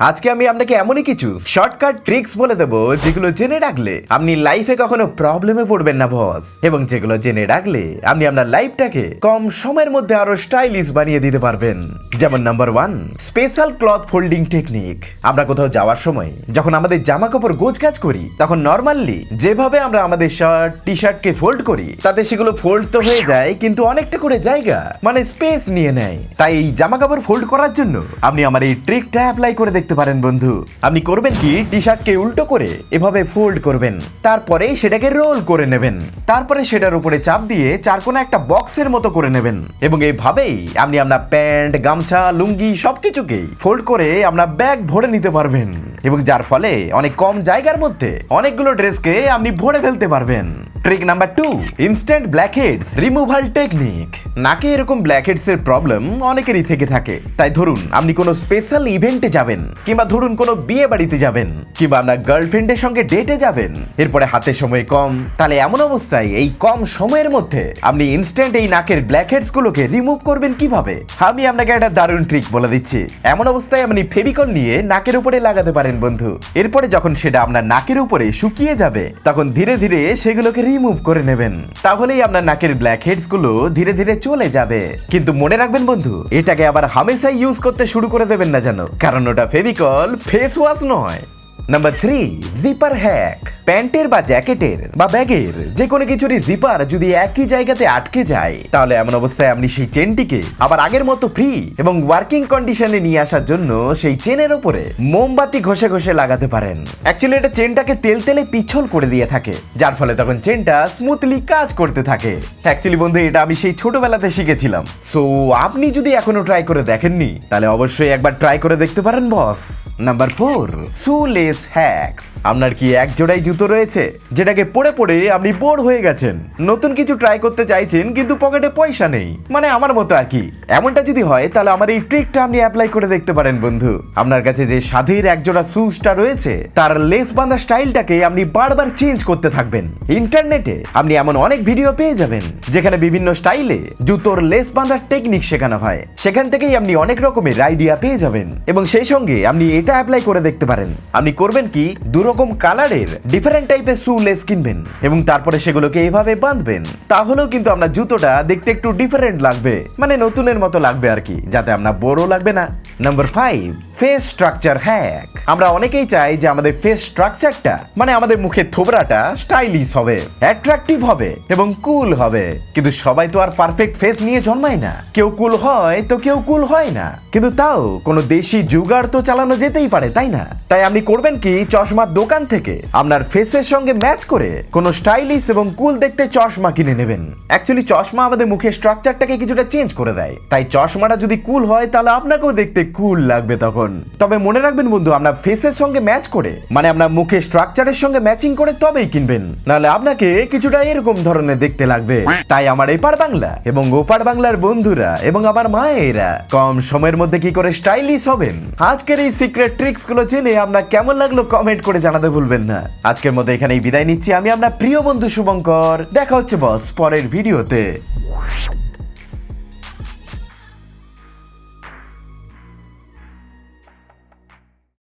আজকে আমি আপনাকে এমনই কিছু শর্টকাট ট্রিক্স বলে দেবো যেগুলো জেনে রাখলে আপনি লাইফে কখনো প্রবলেমে পড়বেন না বস, এবং যেগুলো জেনে রাখলে আপনি আপনার লাইফটাকে কম সময়ের মধ্যে আরো স্টাইলিশ বানিয়ে দিতে পারবেন। যেমন number 1, special cloth folding technique. আমরা কোথাও যাওয়ার সময় যখন আমাদের জামা কাপড় গোছগাছ করি তখন নর্মালি যেভাবে আমরা আমাদের শার্ট টি শার্টকে ফোল্ড করি তাতে সেগুলো ফোল্ড তো হয়ে যায় কিন্তু অনেকটা করে জায়গা মানে স্পেস নিয়ে নেয়। তাই এই জামা কাপড় ফোল্ড করার জন্য আপনি আমার এই ট্রিকটা অ্যাপ্লাই করে দেখতে পারেন বন্ধু। আপনি করবেন কি, টি শার্টকে উল্টো করে এভাবে ফোল্ড করবেন, তারপরে সেটাকে রোল করে নেবেন, তারপরে সেটার উপরে চাপ দিয়ে চারকোনা একটা বক্সের মতো করে নেবেন এবং এইভাবেই আপনি আপনার প্যান্ট গামছা লুঙ্গি সবকিছুকে ফোল্ড করে আপনার ব্যাগ ভরে নিতে পারবেন এবং যার ফলে অনেক কম জায়গার মধ্যে অনেকগুলো ড্রেসকে আপনি ভরে ফেলতে পারবেন। Trick number 2, instant blackheads removal technique. নাকে এরকম ব্ল্যাকহেডস এর প্রবলেম অনেকেরই থেকে থাকে। তাই ধরুন আপনি কোনো স্পেশাল ইভেন্টে যাবেন, কিংবা ধরুন কোনো বিয়ে বাড়িতে যাবেন, কিংবা আপনার গার্লফ্রেন্ডের সঙ্গে ডেটে যাবেন, এরপরে হাতে সময় কম, তাহলে এমন অবস্থায় এই কম সময়ের মধ্যে আপনি ইনস্ট্যান্ট এই নাকের ব্ল্যাকহেডস গুলোকে রিমুভ করবেন কিভাবে, আমি আপনাকে একটা দারুণ ট্রিক বলে দিচ্ছি। এমন অবস্থায় আপনি ফেভিকল নিয়ে নাকের উপরে লাগাতে পারেন বন্ধু। এরপরে যখন সেটা আপনার নাকের উপরে শুকিয়ে যাবে তখন ধীরে ধীরে সেগুলোকে রিমুভ করে নেবেন, তাহলেই আপনার নাকের ব্ল্যাকহেডস গুলো ধীরে ধীরে চলে যাবে। কিন্তু মনে রাখবেন বন্ধু, এটাকে আবার হামেশাই ইউজ করতে শুরু করে দেবেন না জানো, কারণ ওটা ফেভিকল ফেস ওয়াশ নয়। Number 3, zipper hack. প্যান্টের বা জ্যাকেটের বা ব্যাগের যে কোনো কিছুরই জিপার যদি একই জায়গাতে আটকে যায় তাহলে এমন অবস্থায় আপনি সেই চেনটিকে আবার আগের মতো ফ্রি এবং ওয়ার্কিং কন্ডিশনে নিয়ে আসার জন্য সেই চেনের উপরে মোমবাতি ঘষে ঘষে লাগাতে পারেন। অ্যাকচুয়ালি এটা চেনটাকে তেলে পিছল করে দিয়ে থাকে, যার ফলে তখন চেনটা স্মুথলি কাজ করতে থাকে। অ্যাকচুয়ালি বন্ধু এটা আমি সেই ছোটবেলাতে শিখেছিলাম। সো আপনি যদি এখনো ট্রাই করে দেখেননি তাহলে অবশ্যই একবার ট্রাই করে দেখতে পারেন বস। Number 4, shoelace hacks. আপনার কি এক জোড়াই জুতো রয়েছে যেটাকে পড়ে পড়ে আপনি বোর হয়ে গেছেন, নতুন কিছু ট্রাই করতে চাইছেন কিন্তু পকেটে পয়সা নেই, মানে আমার মতো আর কি। এমনটা যদি হয় তাহলে আমার এই ট্রিকটা আপনি অ্যাপ্লাই করে দেখতে পারেন বন্ধু। আপনার কাছে যে স্বাধীর একজোড়া শুজটা রয়েছে তার লেস বাঁধা স্টাইলটাকে আপনি বারবার চেঞ্জ করতে থাকবেন। ইন্টারনেটে আপনি এমন অনেক ভিডিও পেয়ে যাবেন যেখানে বিভিন্ন স্টাইলে জুতোর লেস বাঁধার টেকনিক শেখানো হয়, সেখান থেকেই আপনি অনেক রকমের আইডিয়া পেয়ে যাবেন এবং সেই সঙ্গে আপনি এটা অ্যাপ্লাই করে দেখতে পারেন। আপনি করবেন কি, দুরকম কালারের ডিফারেন্ট টাইপের শু লেস কিনবেন এবং তারপরে সেগুলোকে এভাবে বাঁধবেন, তাহলেও কিন্তু আপনার জুতোটা দেখতে একটু ডিফারেন্ট লাগবে, মানে নতুনের মতো লাগবে আর কি, যাতে আপনার বোরও লাগবে না। Number 5, face structure hack. আমরা অনেকেই চাই যে আমাদের ফেস স্ট্রাকচারটা মানে আমাদের মুখের থোবরাটা স্টাইলিশ হবে, অ্যাট্রাকটিভ হবে এবং কুল হবে, কিন্তু সবাই তো আর পারফেক্ট ফেস নিয়ে জন্মায় না। কেউ কুল হয় তো কেউ কুল হয় না, কিন্তু তাও কোনো দেশি জুগাড় তো চালানো যেতেই পারে, তাই না? তাই আপনি করবেন কি, চশমার দোকান থেকে আপনার ফেসের সঙ্গে ম্যাচ করে কোনো স্টাইলিশ এবং কুল দেখতে চশমা কিনে নেবেন। অ্যাকচুয়ালি চশমা আমাদের মুখের স্ট্রাকচারটাকে কিছুটা চেঞ্জ করে দেয়, তাই চশমাটা যদি কুল হয় তাহলে আপনাকেও দেখতে কুল লাগবে তখন। তবে মনে রাখবেন বন্ধু, আপনার ফেসের সঙ্গে ম্যাচ করে মানে আপনার মুখের স্ট্রাকচারের সঙ্গে ম্যাচিং করে তবেই কিনবেন, নাহলে আপনাকে কিছুটা এরকম ধরনের দেখতে লাগবে। তাই আমার এপার বাংলা এবং ওপার বাংলার বন্ধুরা এবং আমার মায়েরা কম সময়ের মধ্যে কি করে স্টাইলিশ হবেন, আজকের এই সিক্রেট ট্রিক্স গুলো জেনে আপনার কেমন লাগলো কমেন্ট করে জানাতে ভুলবেন না। আজকের মতো এখানেই বিদায় নিচ্ছি, আমি আপনার প্রিয় বন্ধু শুভঙ্কর। দেখা হচ্ছে বস পরের ভিডিওতে।